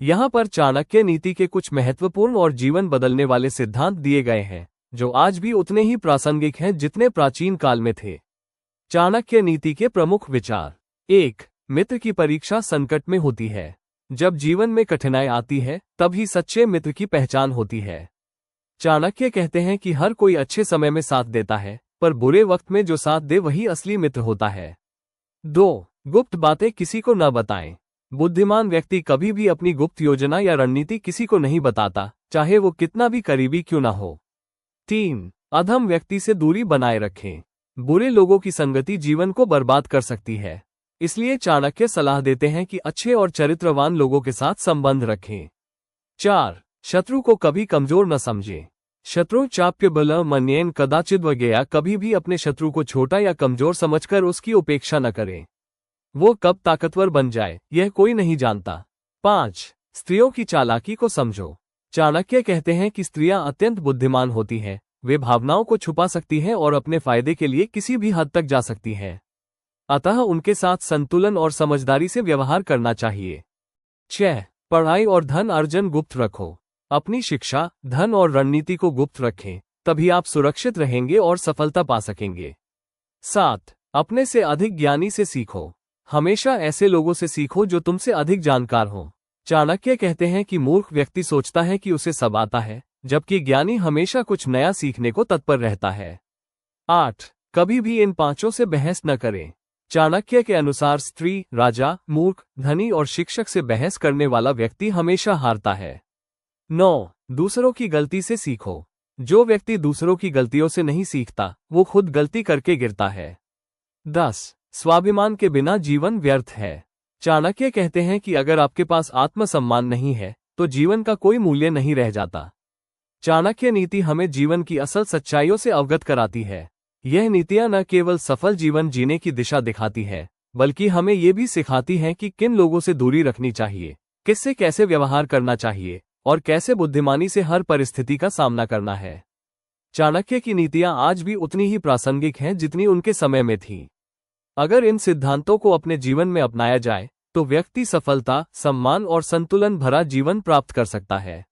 यहाँ पर चाणक्य नीति के कुछ महत्वपूर्ण और जीवन बदलने वाले सिद्धांत दिए गए हैं, जो आज भी उतने ही प्रासंगिक हैं जितने प्राचीन काल में थे। चाणक्य नीति के प्रमुख विचार। 1. मित्र की परीक्षा संकट में होती है। जब जीवन में कठिनाई आती है, तभी सच्चे मित्र की पहचान होती है। चाणक्य कहते हैं कि हर कोई अच्छे समय में साथ देता है, पर बुरे वक्त में जो साथ दे वही असली मित्र होता है। 2. गुप्त बातें किसी को न बताएं। बुद्धिमान व्यक्ति कभी भी अपनी गुप्त योजना या रणनीति किसी को नहीं बताता, चाहे वो कितना भी करीबी क्यों न हो। 3. अधम व्यक्ति से दूरी बनाए रखें। बुरे लोगों की संगति जीवन को बर्बाद कर सकती है, इसलिए चाणक्य सलाह देते हैं कि अच्छे और चरित्रवान लोगों के साथ संबंध रखें। 4. शत्रु को कभी कमजोर न समझें। शत्रु चाप्य बल मन्येन कदाचिद वगेया। कभी भी अपने शत्रु को छोटा या कमजोर समझकर उसकी उपेक्षा न करें। वो कब ताकतवर बन जाए, यह कोई नहीं जानता। 5. स्त्रियों की चालाकी को समझो। चाणक्य कहते हैं कि स्त्रियां अत्यंत बुद्धिमान होती हैं, वे भावनाओं को छुपा सकती हैं और अपने फायदे के लिए किसी भी हद तक जा सकती हैं। अतः उनके साथ संतुलन और समझदारी से व्यवहार करना चाहिए। 6. पढ़ाई और धन अर्जन गुप्त रखो। अपनी शिक्षा, धन और रणनीति को गुप्त रखें, तभी आप सुरक्षित रहेंगे और सफलता पा सकेंगे। 7. अपने से अधिक ज्ञानी से सीखो। हमेशा ऐसे लोगों से सीखो जो तुमसे अधिक जानकार हों। चाणक्य कहते हैं कि मूर्ख व्यक्ति सोचता है कि उसे सब आता है, जबकि ज्ञानी हमेशा कुछ नया सीखने को तत्पर रहता है। 8. कभी भी इन पांचों से बहस न करें। चाणक्य के अनुसार स्त्री, राजा, मूर्ख, धनी और शिक्षक से बहस करने वाला व्यक्ति हमेशा हारता है। 9. दूसरों की गलती से सीखो। जो व्यक्ति दूसरों की गलतियों से नहीं सीखता, वो खुद गलती करके गिरता है। 10. स्वाभिमान के बिना जीवन व्यर्थ है। चाणक्य कहते हैं कि अगर आपके पास आत्मसम्मान नहीं है, तो जीवन का कोई मूल्य नहीं रह जाता। चाणक्य नीति हमें जीवन की असल सच्चाइयों से अवगत कराती है। यह नीतियां न केवल सफल जीवन जीने की दिशा दिखाती है, बल्कि हमें ये भी सिखाती हैं कि किन लोगों से दूरी रखनी चाहिए, किससे कैसे व्यवहार करना चाहिए और कैसे बुद्धिमानी से हर परिस्थिति का सामना करना है। चाणक्य की नीतियां आज भी उतनी ही प्रासंगिक हैं जितनी उनके समय में थीं। अगर इन सिद्धांतों को अपने जीवन में अपनाया जाए, तो व्यक्ति सफलता, सम्मान और संतुलन भरा जीवन प्राप्त कर सकता है।